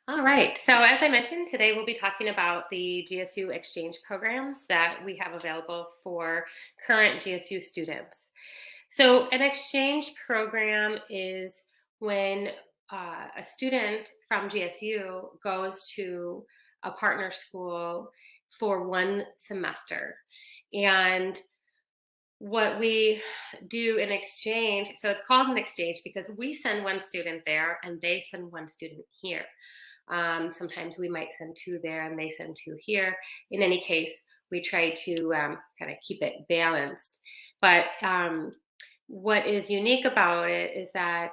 All right. So as I mentioned, today we'll be talking about the GSU exchange programs that we have available for current GSU students. So an exchange program is when a student from GSU goes to a partner school for one semester. And what we do in exchange, so it's called an exchange because we send one student there and they send one student here. Sometimes we might send two there and they send two here. In any case, we try to kind of keep it balanced. But what is unique about it is that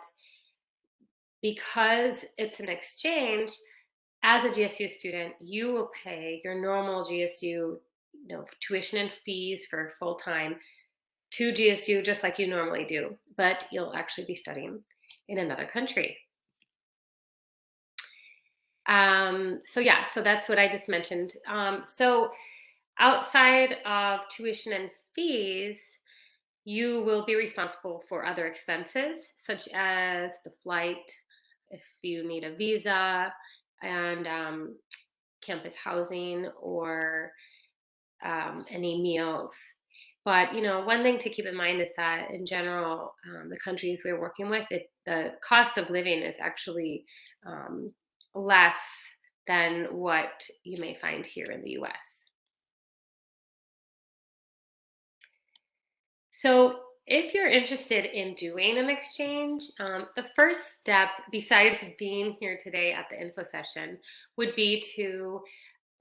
because it's an exchange, as a GSU student, you will pay your normal GSU tuition and fees for full time to GSU just like you normally do, but you'll actually be studying in another country. So that's what I just mentioned. So outside of tuition and fees, you will be responsible for other expenses, such as the flight, if you need a visa, and campus housing, or any meals. But one thing to keep in mind is that in general, the countries we're working with, the cost of living is actually less than what you may find here in the US. So if you're interested in doing an exchange, the first step, besides being here today at the info session, would be to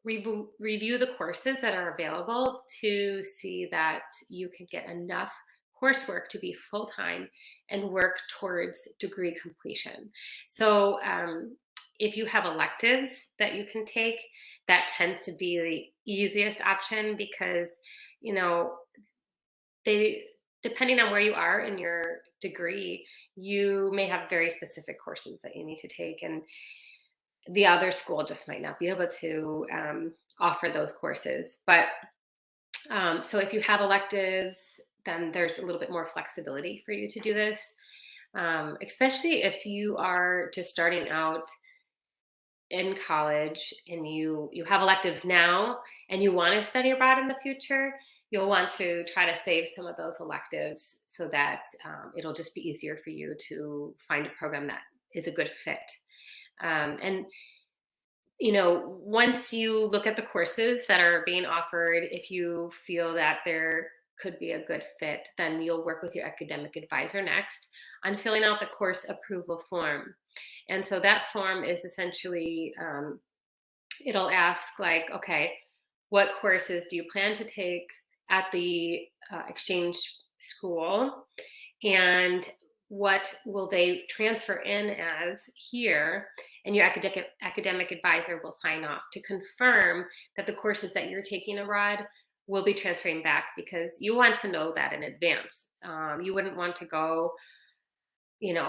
review the courses that are available to see that you can get enough coursework to be full-time and work towards degree completion. So if you have electives that you can take, that tends to be the easiest option because, you know, they depending on where you are in your degree, you may have very specific courses that you need to take, and the other school just might not be able to offer those courses. But so if you have electives, then there's a little bit more flexibility for you to do this, especially if you are just starting out in college and you have electives now and you want to study abroad in the future. You'll want to try to save some of those electives so that it'll just be easier for you to find a program that is a good fit. And once you look at the courses that are being offered, if you feel that there could be a good fit, then you'll work with your academic advisor next on filling out the course approval form. And so that form is essentially, it'll ask like, okay, what courses do you plan to take at the exchange school? And what will they transfer in as here? And your academic advisor will sign off to confirm that the courses that you're taking abroad will be transferring back, because you want to know that in advance. You wouldn't want to go,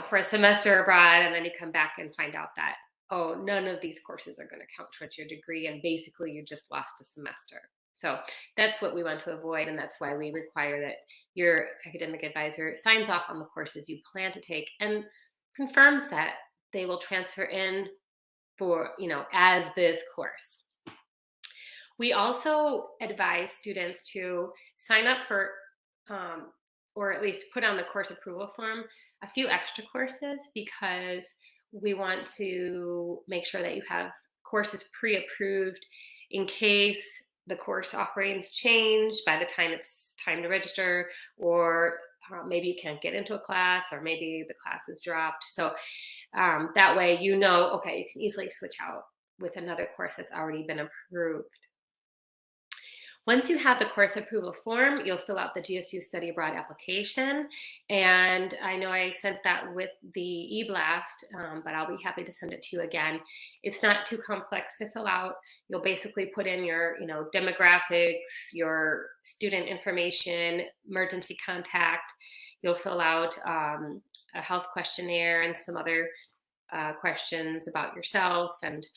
for a semester abroad and then you come back and find out that, oh, none of these courses are going to count towards your degree and basically you just lost a semester. So that's what we want to avoid, and that's why we require that your academic advisor signs off on the courses you plan to take and confirms that they will transfer in for, as this course. We also advise students to sign up for, or at least put on the course approval form, a few extra courses, because we want to make sure that you have courses pre-approved in case the course offerings change by the time it's time to register, or maybe you can't get into a class, or maybe the class is dropped. So that way, okay, you can easily switch out with another course that's already been approved. Once you have the course approval form, you'll fill out the GSU Study Abroad application. And I know I sent that with the e-blast, but I'll be happy to send it to you again. It's not too complex to fill out. You'll basically put in your, demographics, your student information, emergency contact. You'll fill out a health questionnaire and some other questions about yourself. And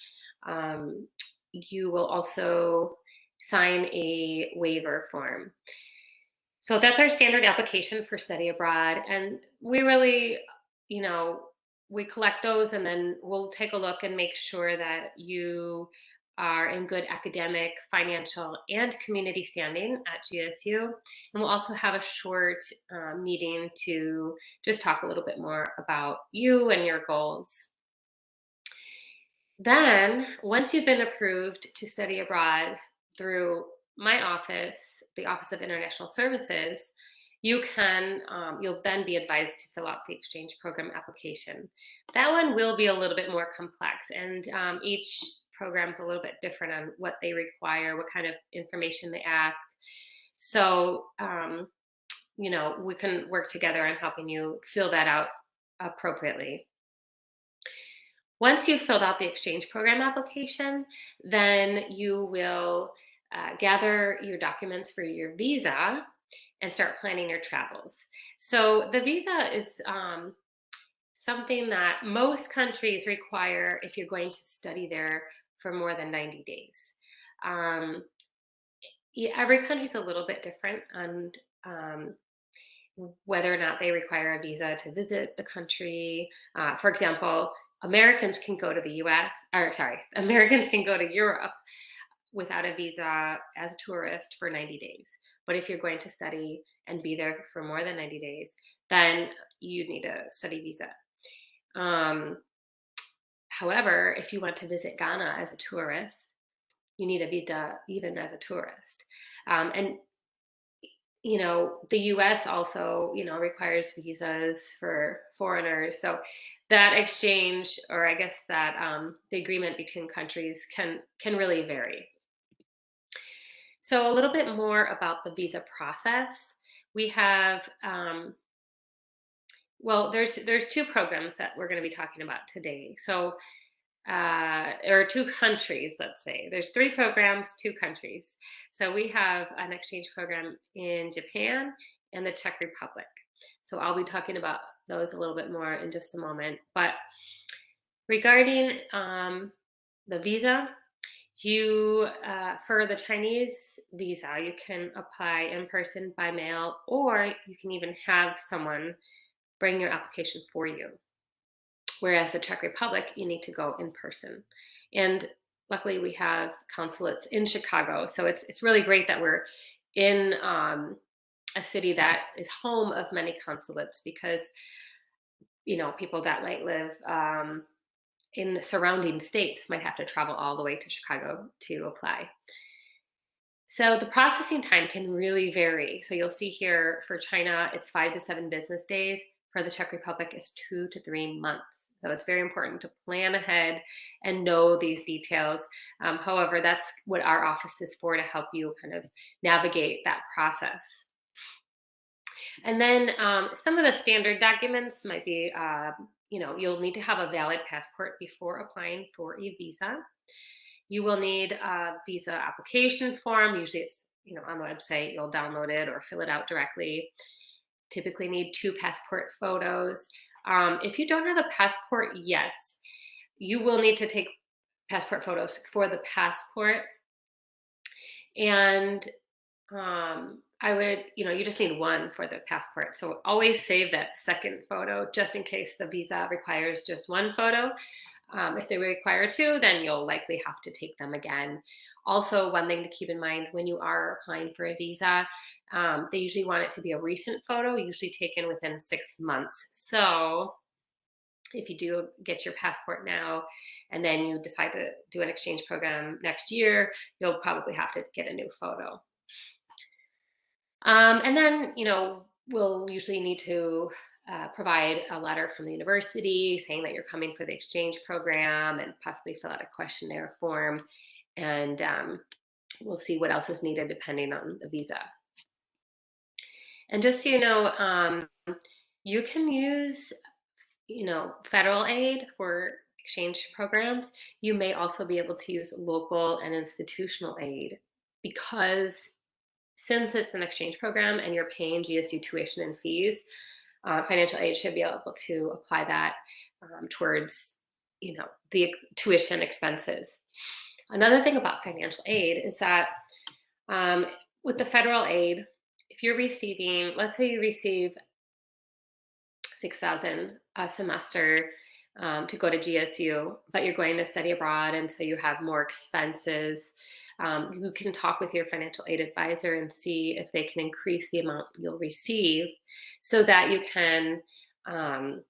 you will also sign a waiver form. So that's our standard application for study abroad. And we really, we collect those, and then we'll take a look and make sure that you are in good academic, financial, and community standing at GSU. And we'll also have a short meeting to just talk a little bit more about you and your goals. Then, once you've been approved to study abroad through my office, the Office of International Services, you'll then be advised to fill out the exchange program application. That one will be a little bit more complex, and each program is a little bit different on what they require, what kind of information they ask. So, we can work together on helping you fill that out appropriately. Once you've filled out the exchange program application, then you will gather your documents for your visa and start planning your travels. So the visa is something that most countries require if you're going to study there for more than 90 days. Every country is a little bit different on whether or not they require a visa to visit the country. For example, Americans can go to Americans can go to Europe without a visa as a tourist for 90 days. But if you're going to study and be there for more than 90 days, then you need a study visa. However, if you want to visit Ghana as a tourist, you need a visa even as a tourist. And the US also, requires visas for foreigners. So that exchange, or I guess that the agreement between countries can really vary. So a little bit more about the visa process. We have, there's two programs that we're going to be talking about today. So or two countries, let's say. There's three programs, two countries. So we have an exchange program in Japan and the Czech Republic. So I'll be talking about those a little bit more in just a moment. But regarding the visa, for the Chinese visa, you can apply in person, by mail, or you can even have someone bring your application for you. Whereas the Czech Republic, you need to go in person. And luckily we have consulates in Chicago. So it's really great that we're in a city that is home of many consulates, because, people that might live in the surrounding states might have to travel all the way to Chicago to apply. So the processing time can really vary. So you'll see here for China, it's 5 to 7 business days. For the Czech Republic, it's 2 to 3 months. So it's very important to plan ahead and know these details. However, that's what our office is for, to help you kind of navigate that process. And then some of the standard documents might be, you'll need to have a valid passport before applying for a visa. You will need a visa application form. Usually it's, on the website, you'll download it or fill it out directly. Typically need 2 passport photos. If you don't have a passport yet, you will need to take passport photos for the passport. And I would, you just need one for the passport. So always save that second photo just in case the visa requires just one photo. If they require 2, then you'll likely have to take them again. Also, one thing to keep in mind when you are applying for a visa, they usually want it to be a recent photo, usually taken within 6 months. So if you do get your passport now and then you decide to do an exchange program next year, you'll probably have to get a new photo. And then, we'll usually need to provide a letter from the university saying that you're coming for the exchange program, and possibly fill out a questionnaire form. And we'll see what else is needed depending on the visa. And just so you know, you can use, federal aid for exchange programs. You may also be able to use local and institutional aid, because since it's an exchange program and you're paying GSU tuition and fees, financial aid should be able to apply that towards, the tuition expenses. Another thing about financial aid is that with the federal aid, if you're receiving, let's say you receive $6,000 a semester to go to GSU, but you're going to study abroad, and so you have more expenses. You can talk with your financial aid advisor and see if they can increase the amount you'll receive, so that you can, um,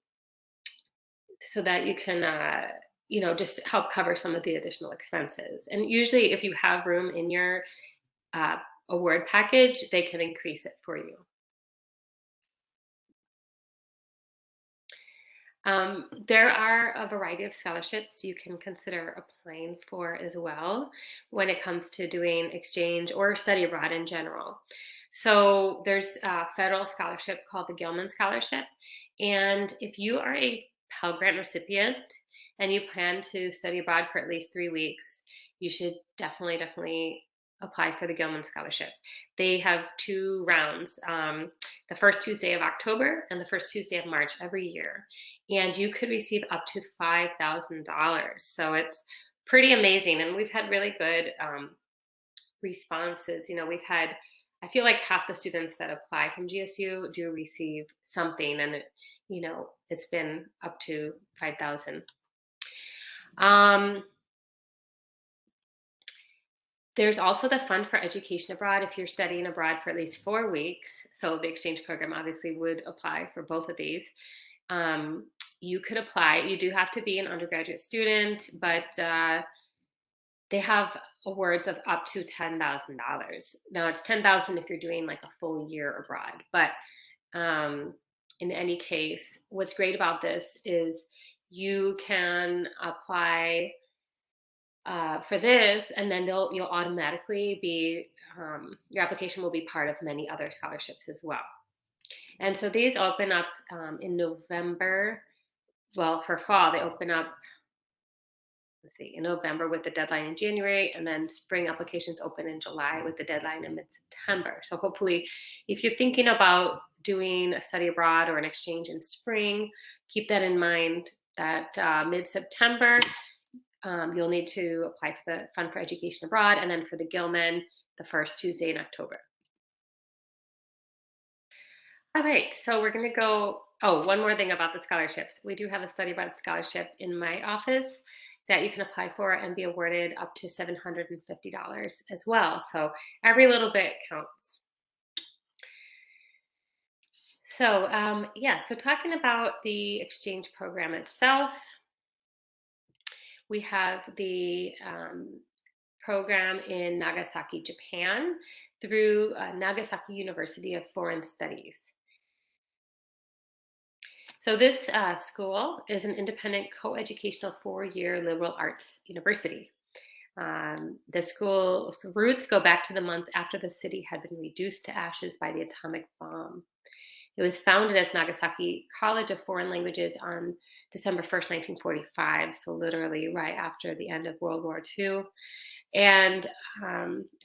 just help cover some of the additional expenses. And usually, if you have room in your uh, award package, they can increase it for you. There are a variety of scholarships you can consider applying for as well when it comes to doing exchange or study abroad in general. So there's a federal scholarship called the Gilman Scholarship. And if you are a Pell Grant recipient and you plan to study abroad for at least 3 weeks, you should definitely apply for the Gilman Scholarship. They have two rounds, the first Tuesday of October and the first Tuesday of March every year, and you could receive up to $5,000. So it's pretty amazing. And we've had really good responses. I feel like half the students that apply from GSU do receive something, and it's been up to 5,000. There's also the Fund for Education Abroad if you're studying abroad for at least 4 weeks. So the exchange program obviously would apply for both of these. You could apply. You do have to be an undergraduate student, but they have awards of up to $10,000. Now it's $10,000 if you're doing like a full year abroad. But in any case, what's great about this is you can apply for this, and then you'll automatically be your application will be part of many other scholarships as well. And so these open up in November. Well, for fall, they open up, in November with the deadline in January, and then spring applications open in July with the deadline in mid-September. So hopefully, if you're thinking about doing a study abroad or an exchange in spring, keep that in mind that mid-September, you'll need to apply for the Fund for Education Abroad, and then for the Gilman, the first Tuesday in October. All right, so we're going to go. Oh, one more thing about the scholarships. We do have a study abroad scholarship in my office that you can apply for and be awarded up to $750 as well. So every little bit counts. So so talking about the exchange program itself, we have the program in Nagasaki, Japan, through Nagasaki University of Foreign Studies. So this school is an independent co-educational 4-year liberal arts university. The school's roots go back to the months after the city had been reduced to ashes by the atomic bomb. It was founded as Nagasaki College of Foreign Languages on December 1st, 1945, so literally right after the end of World War II. And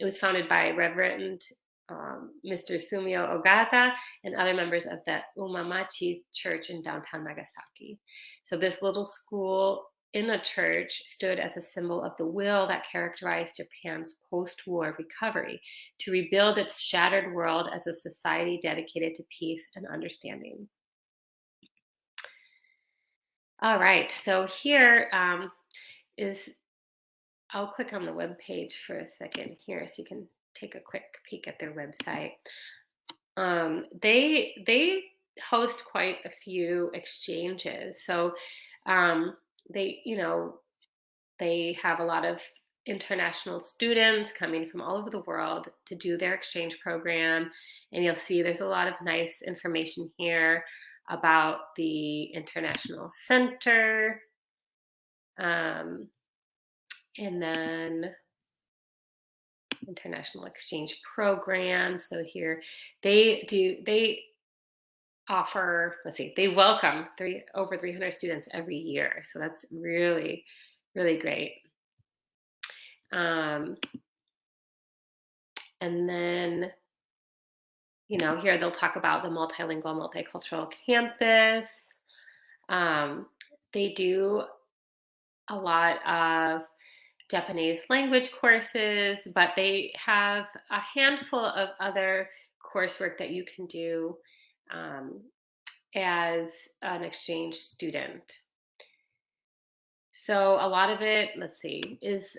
it was founded by Reverend Mr. Sumio Ogata and other members of the Umamachi Church in downtown Nagasaki. So this little school in a church stood as a symbol of the will that characterized Japan's post-war recovery to rebuild its shattered world as a society dedicated to peace and understanding. All right, so here I'll click on the web page for a second here so you can take a quick peek at their website. They host quite a few exchanges. So they have a lot of international students coming from all over the world to do their exchange program. And you'll see there's a lot of nice information here about the International Center. And then International Exchange Program. So here they offer, they welcome over 300 students every year. So that's really, really great. And then, here they'll talk about the multilingual, multicultural campus. They do a lot of Japanese language courses, but they have a handful of other coursework that you can do as an exchange student. So a lot of it, let's see, is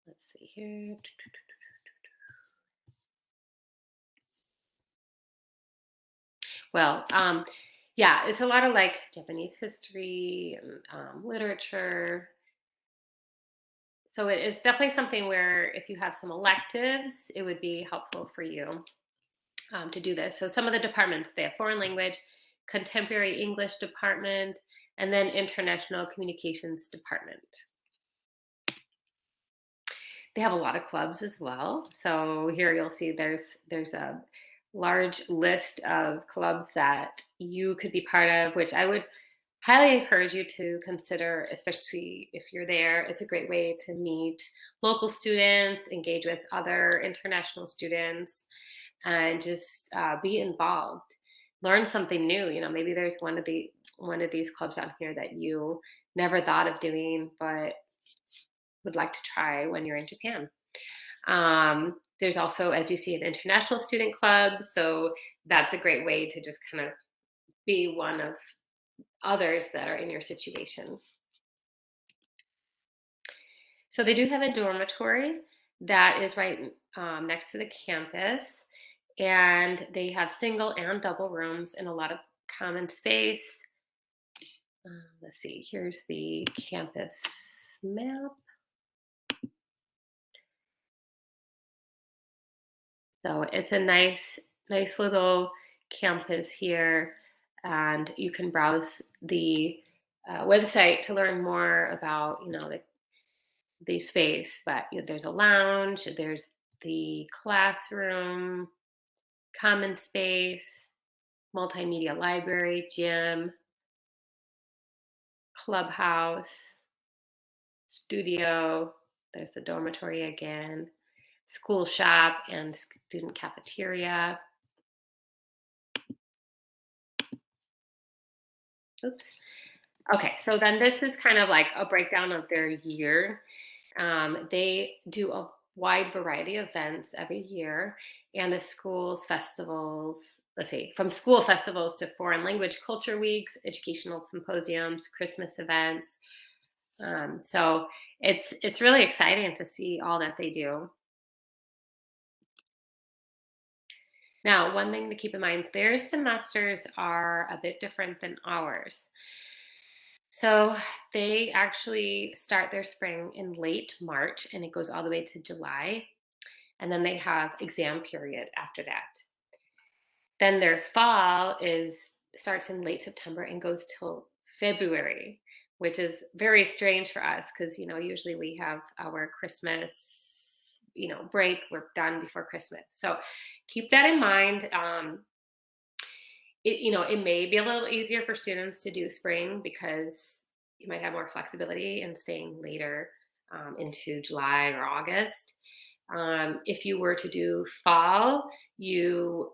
let's see here. Well, yeah, it's a lot of like Japanese history and literature. So it's definitely something where if you have some electives, it would be helpful for you to do this. So some of the departments, they have foreign language, contemporary English department, and then international communications department. They have a lot of clubs as well. So here you'll see there's a large list of clubs that you could be part of, which I would highly encourage you to consider, especially if you're there. It's a great way to meet local students, engage with other international students, and just be involved. Learn something new. You know, maybe there's one of these clubs on here that you never thought of doing, but would like to try when you're in Japan. There's also, as you see, an international student club. So that's a great way to just kind of be one of others that are in your situation. So they do have a dormitory that is right next to the campus, and they have single and double rooms and a lot of common space. Let's see, here's the campus map. So it's a nice little campus here, and you can browse the website to learn more about, you know, the space. But you know, there's a lounge, there's the classroom, common space, multimedia library, gym, clubhouse, studio. There's the dormitory again, school shop, and student cafeteria. Oops. Okay, so then this is kind of like a breakdown of their year. They do a wide variety of events every year, and the school's festivals, let's see, from school festivals to foreign language culture weeks, educational symposiums, Christmas events. So it's really exciting to see all that they do. Now, one thing to keep in mind, their semesters are a bit different than ours. So they actually start their spring in late March and it goes all the way to July. And then they have exam period after that. Then their fall is starts in late September and goes till February, which is very strange for us because you know usually we have our Christmas break. We're done before Christmas, so keep that in mind. It may be a little easier for students to do spring because you might have more flexibility in staying later into July or August. If you were to do fall, you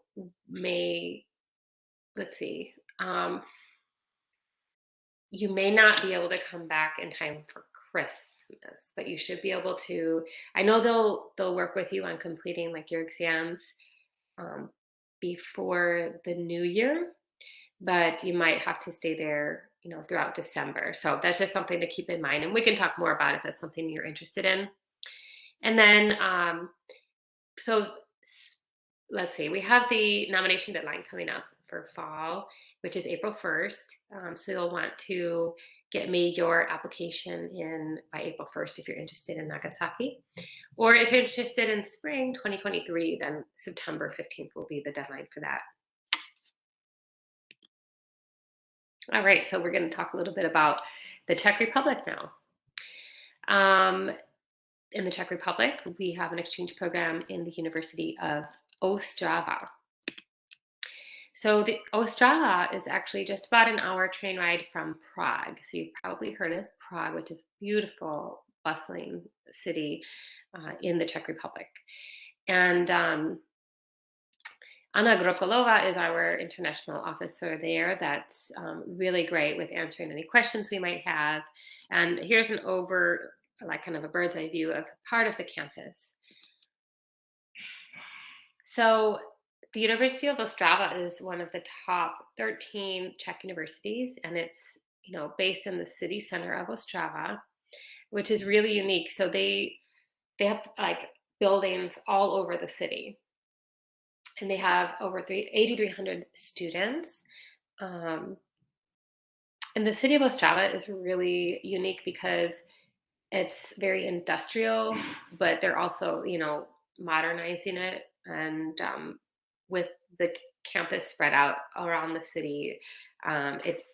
may, let's see, you may not be able to come back in time for Christmas, but you should be able to. I know they'll work with you on completing like your exams um, before the new year, but you might have to stay there, throughout December. So that's just something to keep in mind, and we can talk more about if that's something you're interested in. And then, so let's see, we have the nomination deadline coming up for fall, which is April 1st. So you'll want to get me your application in by April 1st if you're interested in Nagasaki. Or if you're interested in spring 2023, then September 15th will be the deadline for that. All right, so we're going to talk a little bit about the Czech Republic now. In the Czech Republic, we have an exchange program in the University of Ostrava. So the Ostrava is actually just about an hour train ride from Prague. So you've probably heard of Prague, which is a beautiful, bustling city in the Czech Republic. And Anna Grokolova is our international officer there. That's really great with answering any questions we might have. And here's an kind of a bird's eye view of part of the campus. So The University of Ostrava is one of the top 13 Czech universities, and it's based in the city center of Ostrava, which is really unique. So they have like buildings all over the city, and they have over 8,300 students. Um, and the city of Ostrava is really unique because it's very industrial, but they're also, modernizing it. And with the campus spread out around the city, it,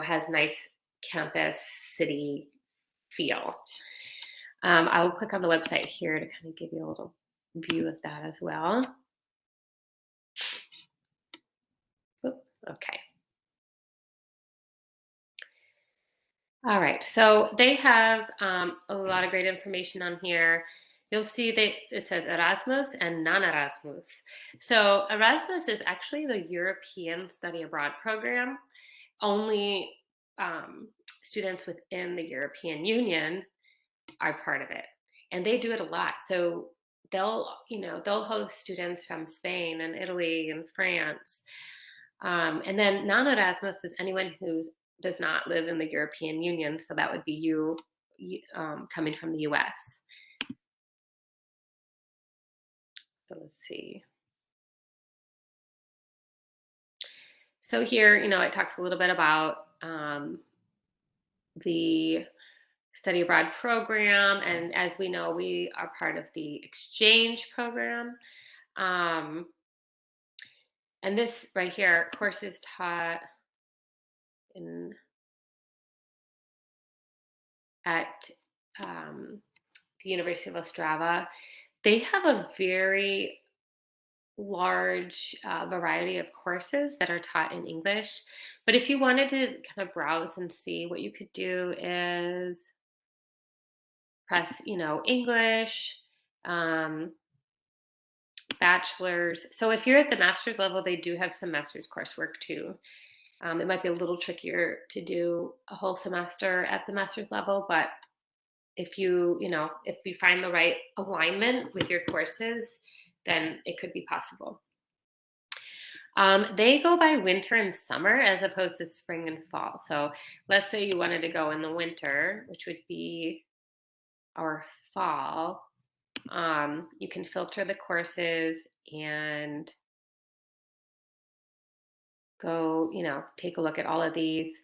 has nice campus city feel. I'll click on the website here to kind of give you a little view of that as well. Okay. All right, so they have a lot of great information on here. You'll see it says Erasmus and non-Erasmus. So Erasmus is actually the European study abroad program. Only students within the European Union are part of it, and they do it a lot. So they'll host students from Spain and Italy and France. And then non-Erasmus is anyone who does not live in the European Union. So that would be you coming from the US. So let's see. So here, it talks a little bit about the study abroad program. And as we know, we are part of the exchange program. And this right here, courses taught at the University of Ostrava. They have a very large variety of courses that are taught in English. But if you wanted to kind of browse and see, what you could do is press, English, bachelor's. So if you're at the master's level, they do have some master's coursework too. It might be a little trickier to do a whole semester at the master's level, but if you find the right alignment with your courses, then it could be possible. They go by winter and summer as opposed to spring and fall. So let's say you wanted to go in the winter, which would be our fall. You can filter the courses and go, take a look at all of these.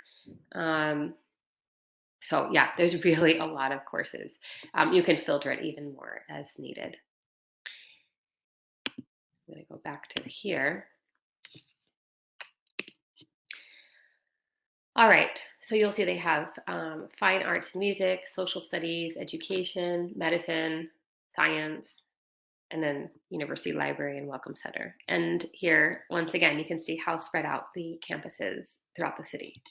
So yeah, there's really a lot of courses. You can filter it even more as needed. I'm going to go back to here. All right, so you'll see they have fine arts and music, social studies, education, medicine, science, and then university library and welcome center. And here, once again, you can see how spread out the campus is throughout the city.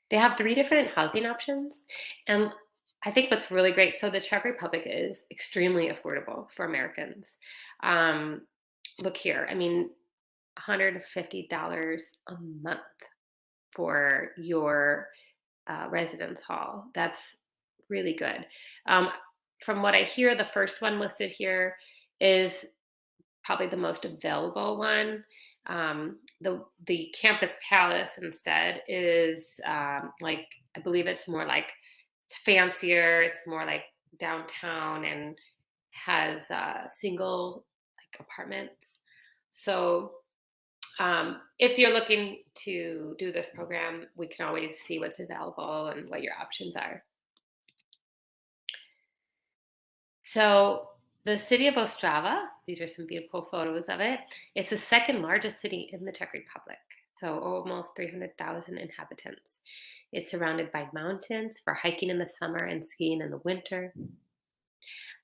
They have 3 different housing options, and I think what's really great, so the Czech Republic is extremely affordable for Americans. Look here, I mean, $150 a month for your residence hall. That's really good. From what I hear, the first one listed here is probably the most available one. The campus palace instead is like, I believe it's more like, it's fancier, it's more like downtown and has single like apartments. So if you're looking to do this program, we can always see what's available and what your options are. So the city of Ostrava, these are some beautiful photos of it. It's the second largest city in the Czech Republic, so almost 300,000 inhabitants. It's surrounded by mountains for hiking in the summer and skiing in the winter.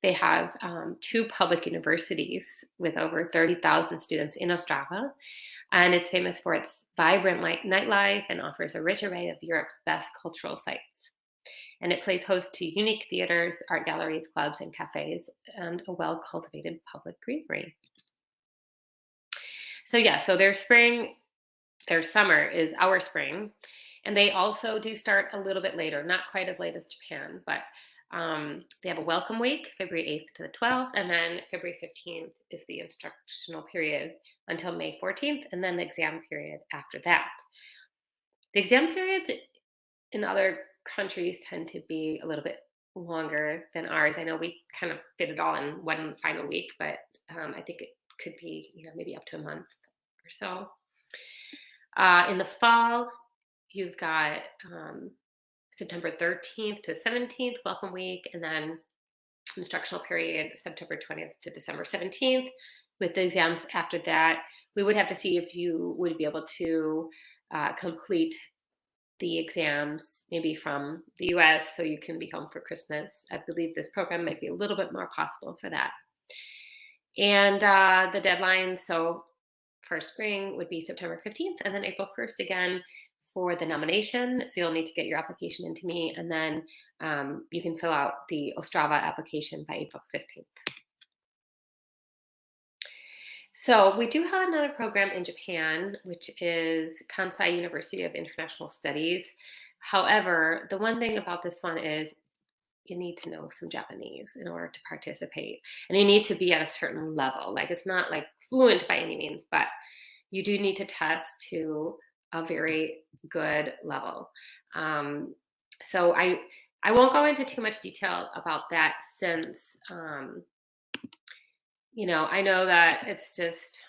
They have 2 public universities with over 30,000 students in Ostrava, and it's famous for its vibrant nightlife and offers a rich array of Europe's best cultural sites. And it plays host to unique theaters, art galleries, clubs, and cafes, and a well-cultivated public greenery. So yeah, so their summer is our spring, and they also do start a little bit later, not quite as late as Japan, but They have a welcome week, February 8th to the 12th, and then February 15th is the instructional period until May 14th, and then the exam period after that. The exam periods in other countries tend to be a little bit longer than ours. I know we kind of fit it all in one final week, but I think it could be, maybe up to a month or so. In the fall, you've got September 13th to 17th, welcome week, and then instructional period September 20th to December 17th. With the exams after that, we would have to see if you would be able to complete the exams maybe from the US so you can be home for Christmas. I believe this program might be a little bit more possible for that. And the deadline, so for spring, would be September 15th, and then April 1st again for the nomination. So you'll need to get your application into me, and then you can fill out the Ostrava application by April 15th. So we do have another program in Japan, which is Kansai University of International Studies. However, the one thing about this one is you need to know some Japanese in order to participate. And you need to be at a certain level. Like, it's not like fluent by any means, but you do need to test to a very good level. So I won't go into too much detail about that since, I know that it's just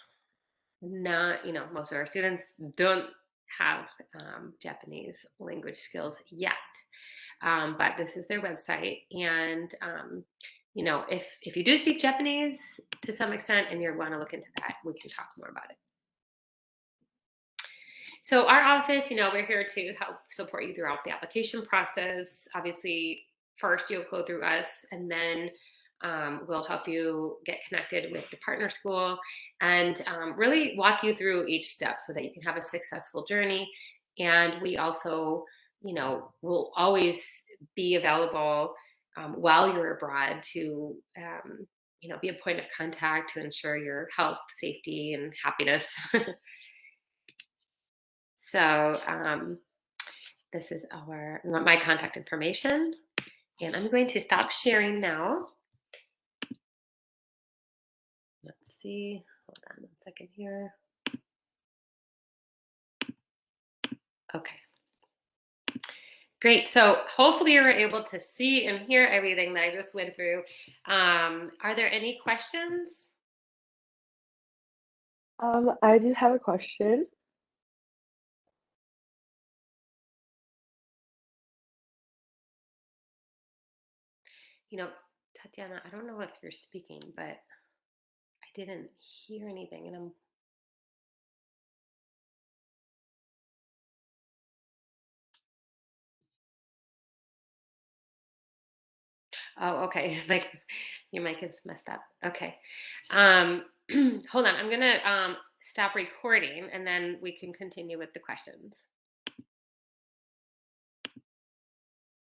not, most of our students don't have Japanese language skills yet. But this is their website. And, if you do speak Japanese to some extent and you want to look into that, we can talk more about it. So our office, we're here to help support you throughout the application process. Obviously, first you'll go through us, and then we'll help you get connected with the partner school and really walk you through each step so that you can have a successful journey. And we also, will always be available while you're abroad to, be a point of contact to ensure your health, safety, and happiness. So this is my contact information, and I'm going to stop sharing now. Let's see, hold on 1 second here. Okay. Great. So hopefully you were able to see and hear everything that I just went through. Are there any questions? I do have a question. Tatiana, I don't know if you're speaking, but I didn't hear anything, and oh, okay. Like, your mic is messed up. Okay. Hold on. I'm gonna stop recording, and then we can continue with the questions.